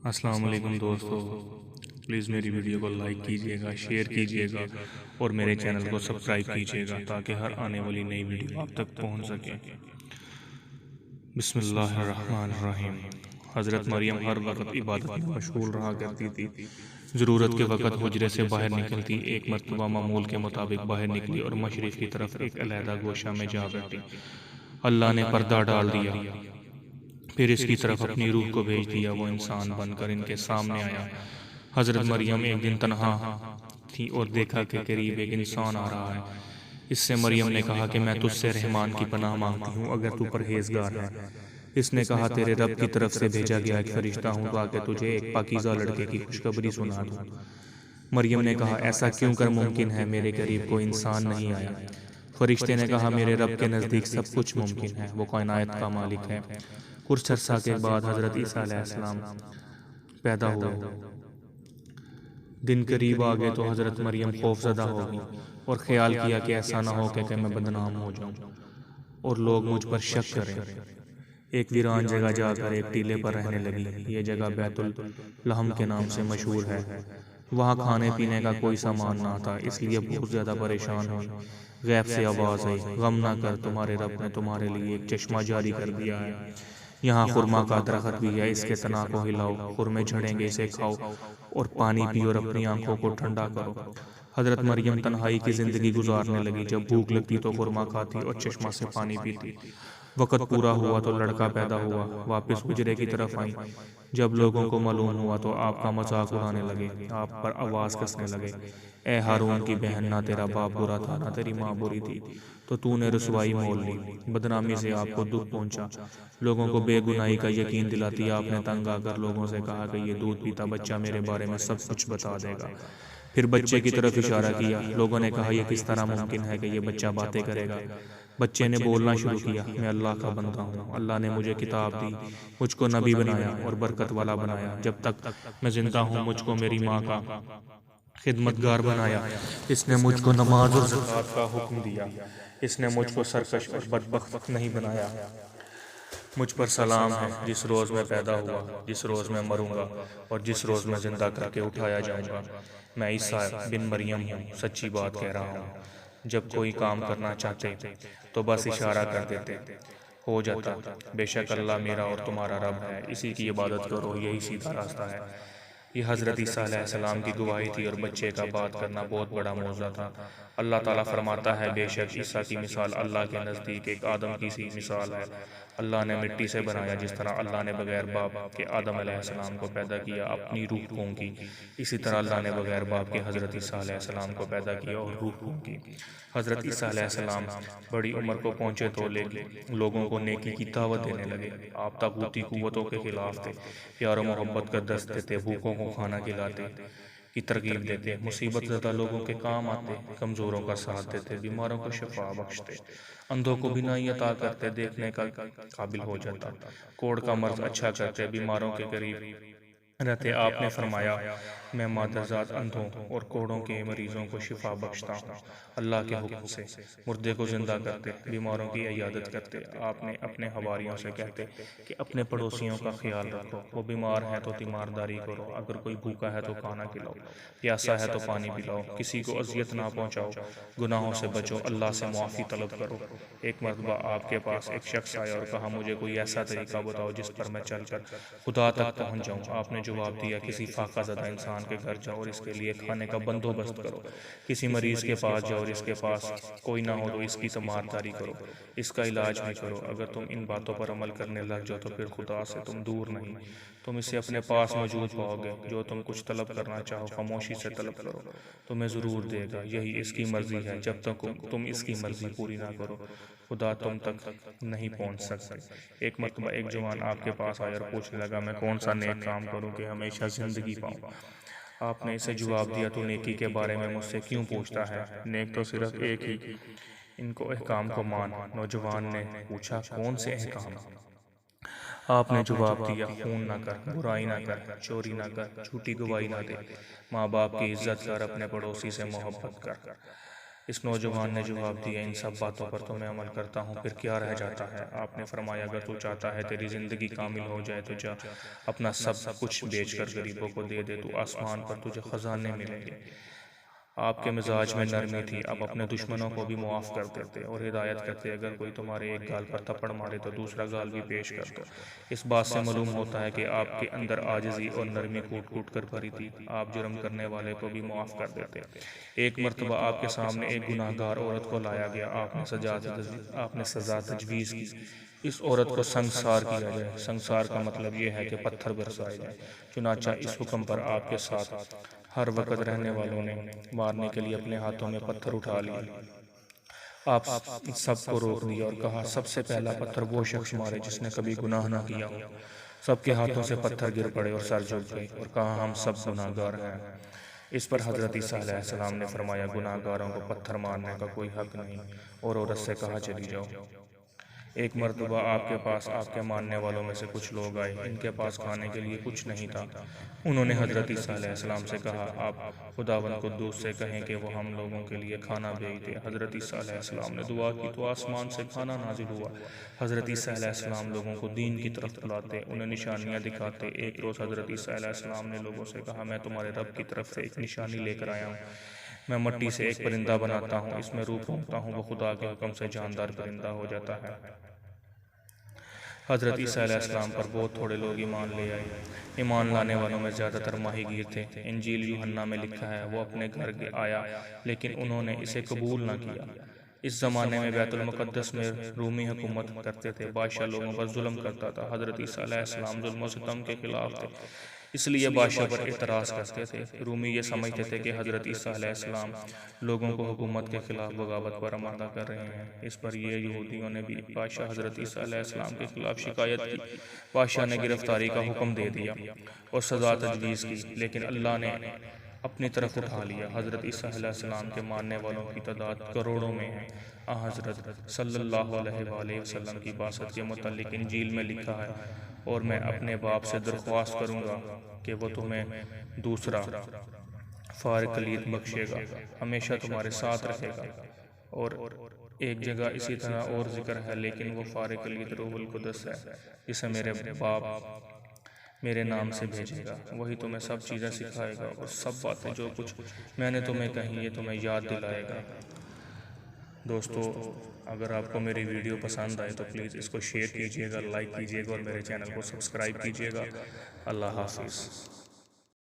السلام علیکم دوستو، پلیز میری ویڈیو کو لائک کیجیے گا، شیئر کیجیے گا اور میرے چینل کو سبسکرائب کیجیے گا تاکہ ہر آنے والی نئی ویڈیو آپ تک پہنچ سکے۔ بسم اللہ الرحمن الرحیم۔ حضرت مریم ہر وقت عبادت میں مشغول رہا کرتی تھی۔ ضرورت کے وقت حجرے سے باہر نکلتی، ایک مرتبہ معمول کے مطابق باہر نکلی اور مشرق کی طرف ایک علیحدہ گوشہ میں جا بیٹھی۔ اللہ نے پردہ ڈال دیا، پھر اس کی طرف اپنی روح کو بھیج دیا۔ وہ انسان بن کر ان کے سامنے آیا۔ حضرت مریم ایک دن تنہا تھی اور دیکھا کہ قریب ایک انسان آ رہا ہے۔ اس سے مریم نے کہا کہ میں تجھ سے رحمان کی پناہ مانگتی ہوں اگر تو پرہیزگار ہے۔ اس نے کہا تیرے رب کی طرف سے بھیجا گیا ایک فرشتہ ہوں تاکہ تجھے ایک پاکیزہ لڑکے کی خوشخبری سنا دوں۔ مریم نے کہا ایسا کیوں کر ممکن ہے، میرے قریب کوئی انسان نہیں آیا۔ فرشتے نے کہا میرے رب کے نزدیک سب کچھ ممکن ہے، وہ کائنات کا مالک ہے۔ کچھ عرصہ کے بعد حضرت عیسیٰ علیہ السلام پیدا ہوئے۔ دن قریب آ گئے تو حضرت مریم خوف زدہ ہو گئی اور خیال کیا کہ ایسا نہ ہو کہ میں بدنام ہو جاؤں اور لوگ مجھ پر شک کریں۔ ایک ویران جگہ جا کر ایک ٹیلے پر رہنے لگی۔ یہ جگہ بیت الحم کے نام سے مشہور ہے۔ وہاں کھانے پینے کا کوئی سامان نہ تھا، اس لیے بہت زیادہ پریشان ہوئی۔ غیب سے آواز آئی، غم نہ کر، تمہارے رب نے تمہارے لیے ایک چشمہ جاری کر دیا ہے۔ یہاں خرما کا درخت بھی ہے، اس کے تنا کو ہلاؤ، خرمے جھڑیں گے، اسے کھاؤ اور پانی پیو اور اپنی آنکھوں کو ٹھنڈا کرو۔ حضرت مریم تنہائی کی زندگی گزارنے لگی۔ جب بھوک لگتی تو خرما کھاتی اور چشمہ سے پانی پیتی۔ وقت پورا ہوا تو لڑکا پیدا ہوا۔ واپس حجرے کی طرف آئیں۔ جب لوگوں کو معلوم ہوا تو آپ کا مذاق اڑانے لگے، آپ پر آواز کسنے لگے، اے ہارون کی بہن، نہ تیرا باپ برا تھا نہ تیری ماں بری تھی، تو نے رسوائی مول لی۔ بدنامی سے آپ کو دکھ پہنچا۔ لوگوں کو بے گناہی کا یقین دلاتی آپ نے تنگ آ کر لوگوں سے کہا کہ یہ دودھ پیتا بچہ میرے بارے میں سب کچھ بتا دے گا۔ پھر بچے کی طرف اشارہ کیا۔ لوگوں نے کہا یہ کس طرح ممکن ہے کہ یہ بچہ باتیں کرے گا؟ بچے نے بولنا شروع کیا، میں اللہ کا بندہ ہوں، اللہ نے مجھے کتاب دی، مجھ کو نبی بنایا اور برکت والا بنایا۔ جب تک میں زندہ ہوں مجھ کو میری ماں کا خدمتگار بنایا۔ اس نے مجھ کو نماز اور زکوٰۃ کا حکم دیا۔ اس نے مجھ کو سرکش اور بدبخت نہیں بنایا۔ مجھ پر سلام ہے جس روز میں پیدا ہوا، جس روز میں مروں گا اور جس روز میں زندہ کر کے اٹھایا جاؤں گا۔ میں عیسیٰ بن مریم ہوں، سچی بات کہہ رہا ہوں۔ جب کوئی کام کرنا چاہتے تو بس اشارہ کر دیتے، ہو جاتا۔ بے شک اللہ میرا اور تمہارا رب ہے، اسی کی عبادت کرو، یہی سیدھا راستہ ہے۔ یہ حضرت عیسیٰ علیہ السلام کی گواہی تھی اور بچے کا بات کرنا بہت بڑا معجزہ تھا۔ اللہ تعالیٰ فرماتا ہے بے شک عیسیٰ کی مثال اللہ کے نزدیک ایک آدم کی سی مثال ہے۔ اللہ نے مٹی سے بنایا، جس طرح اللہ نے بغیر باپ کے آدم علیہ السلام کو پیدا کیا، اپنی روح پھونکی، اسی طرح اللہ نے بغیر باپ کے حضرت عیسیٰ علیہ السلام کو پیدا کیا اور روح پھونکی۔ حضرت عیسیٰ علیہ السلام بڑی عمر کو پہنچے تو لوگوں کو نیکی کی دعوت دینے لگے۔ آپ طاغوتی قوتوں کے خلاف تھے، پیار و محبت کا درس دیتے، بھوکوں کو کھانا کھلاتے کی ترغیب دیتے، مصیبت زدہ لوگوں کے کام آتے، کمزوروں کا ساتھ دیتے، بیماروں کو شفا بخشتے، اندھوں کو بینائی عطا کرتے، دیکھنے کا قابل ہو جاتا، کوڑ کا مرض اچھا کرتے، بیماروں کے قریب رہتے۔ آپ نے فرمایا میں مادرزاد اندھوں اور کوڑوں کے مریضوں کو شفا بخشتا ہوں اللہ کے حکم سے، مردے کو زندہ کرتے، بیماروں کی عیادت کرتے۔ آپ نے اپنے حواریوں سے کہتے کہ اپنے پڑوسیوں کا خیال رکھو، وہ بیمار ہیں تو تیمارداری کرو، اگر کوئی بھوکا ہے تو کھانا کھلاؤ، پیاسا ہے تو پانی پلاؤ، کسی کو اذیت نہ پہنچاؤ، گناہوں سے بچو، اللہ سے معافی طلب کرو۔ ایک مرتبہ آپ کے پاس ایک شخص آیا اور کہا مجھے کوئی ایسا طریقہ بتاؤ جس پر میں چل کر خدا تک پہنچ جاؤں۔ آپ نے جواب دیا کسی فاقہ زدہ انسان کے گھر جاؤ اور اس کے لیے کھانے کا بندوبست کرو، کسی مریض کے پاس جاؤ اور اس کے پاس کوئی نہ ہو تو اس کی تیمارداری کرو، اس کا علاج بھی کرو۔ اگر تم ان باتوں پر عمل کرنے لگ جاؤ تو پھر خدا سے تم دور نہیں، تم اسے اپنے پاس موجود پاؤ گے۔ جو تم کچھ طلب کرنا چاہو خاموشی سے طلب کرو، تمہیں ضرور دے گا، یہی اس کی مرضی ہے۔ جب تک تم اس کی مرضی پوری نہ کرو خدا تم تک نہیں پہنچ سکتے۔ ایک مرتبہ ایک جوان آپ کے پاس آیا اور پوچھنے لگا میں کون سا نیک کام کروں کہ ہمیشہ زندگی پاؤں؟ آپ نے اسے جواب دیا تو نیکی کے بارے میں مجھ سے کیوں پوچھتا ہے؟ نیک تو صرف ایک ہی، ان کو احکام کو مان۔ نوجوان نے پوچھا کون سے احکام؟ آپ نے جواب دیا خون نہ کر، برائی نہ کر، چوری نہ کر، جھوٹی گواہی نہ دے، ماں باپ کی عزت کر، اپنے پڑوسی سے محبت کر۔ اس نوجوان نے جواب دیا، ان سب باتوں پر تو میں عمل کرتا ہوں، پھر کیا رہ جاتا ہے؟ آپ نے فرمایا، اگر تو چاہتا ہے تیری زندگی کامل ہو جائے تو جا اپنا سب کچھ بیچ کر غریبوں کو دے دے، تو آسمان پر تجھے خزانے ملیں گے۔ آپ کے مزاج میں نرمی تھی، آپ اپنے دشمنوں کو بھی معاف کر دیتے اور ہدایت کرتے، اگر کوئی تمہارے ایک گال پر تھپڑ مارے تو دوسرا گال بھی پیش کر دو۔ اس بات سے معلوم ہوتا ہے کہ آپ کے اندر عاجزی اور نرمی کوٹ کوٹ کر بھری تھی، آپ جرم کرنے والے کو بھی معاف کر دیتے۔ ایک مرتبہ آپ کے سامنے ایک گناہ گار عورت کو لایا گیا، آپ نے سزا تجویز کی، اس عورت کو سنگسار کیا جائے۔ سنگسار کا مطلب یہ ہے کہ پتھر برسائے جائیں۔ چنانچہ اس حکم پر آپ کے ساتھ ہر وقت رہنے والوں نے مارنے کے لیے اپنے ہاتھوں میں پتھر اٹھا لیے۔ آپ سب کو روک دیا اور کہا، سب سے پہلا پتھر وہ شخص مارے جس نے کبھی گناہ نہ کیا ہو۔ سب کے ہاتھوں سے پتھر گر پڑے اور سر جھک گئے اور کہا، ہم سب گناہ گار ہیں۔ اس پر حضرت عیسیٰ علیہ السلام نے فرمایا، گناہ گاروں کو پتھر مارنے کا کوئی حق نہیں، اور عورت سے کہا، چلی جاؤ۔ ایک مرتبہ آپ کے پاس آپ کے ماننے والوں میں سے کچھ لوگ آئے، ان کے پاس کھانے کے لیے کچھ نہیں تھا۔ انہوں نے حضرت عیسیٰ علیہ السلام سے کہا، آپ خداوند قدوس سے کہیں کہ وہ ہم لوگوں کے لیے کھانا بھیج دے۔ حضرت عیسیٰ علیہ السلام نے دعا کی تو آسمان سے کھانا نازل ہوا۔ حضرت عیسیٰ علیہ السلام لوگوں کو دین کی طرف بلاتے، انہیں نشانیاں دکھاتے۔ ایک روز حضرت عیسیٰ علیہ السلام نے لوگوں سے کہا، میں تمہارے رب کی طرف سے ایک نشانی لے کر آیا ہوں۔ میں مٹی سے ایک پرندہ بناتا ہوں، اس میں روح پھونکتا ہوں، وہ خدا کے حکم سے جاندار پرندہ ہو جاتا ہے۔ حضرت عیسیٰ علیہ السلام پر بہت تھوڑے لوگ ایمان لے آئے۔ ایمان لانے والوں میں زیادہ تر ماہی گیر تھے۔ انجیل یوحنا میں لکھا ہے، وہ اپنے گھر آیا لیکن انہوں نے اسے قبول نہ کیا۔ اس زمانے میں بیت المقدس میں رومی حکومت کرتے تھے، بادشاہ لوگوں پر ظلم کرتا تھا۔ حضرت عیسیٰ علیہ السلام ظلم و ستم کے خلاف تھے، اس لیے بادشاہ پر اعتراض کرتے تھے۔ رومی یہ سمجھتے تھے کہ حضرت عیسیٰ علیہ السلام لوگوں کو حکومت کے خلاف بغاوت پر آمادہ کر رہے ہیں۔ اس پر یہ یہودیوں نے بھی بادشاہ حضرت عیسیٰ علیہ السلام کے خلاف شکایت کی۔ بادشاہ نے گرفتاری کا حکم دے دیا اور سزا تجویز کی، لیکن اللہ نے اپنی طرف اٹھا لیا۔ حضرت عیسیٰ علیہ السلام کے ماننے والوں کی تعداد کروڑوں میں ہے۔ حضرت صلی اللہ علیہ وآلہ وسلم کی بعثت کے متعلق انجیل میں لکھا ہے، اور میں اپنے باپ سے درخواست کروں گا کہ وہ تمہیں دوسرا فارغ کلید بخشے گا، ہمیشہ تمہارے ساتھ رکھے گا۔ اور ایک جگہ اسی طرح اور ذکر ہے، لیکن وہ فارغ کلید روح القدس ہے، جسے میرے باپ میرے نام سے بھیجے گا۔ وہی تمہیں سب چیزیں سکھائے گا اور سب باتیں جو کچھ میں نے تمہیں کہیں، یہ تمہیں یاد دلائے گا۔ دوستو، اگر آپ کو میری ویڈیو پسند آئے تو پلیز اس کو شیئر کیجئے گا، لائک کیجئے گا اور میرے چینل کو سبسکرائب کیجئے گا۔ اللہ حافظ۔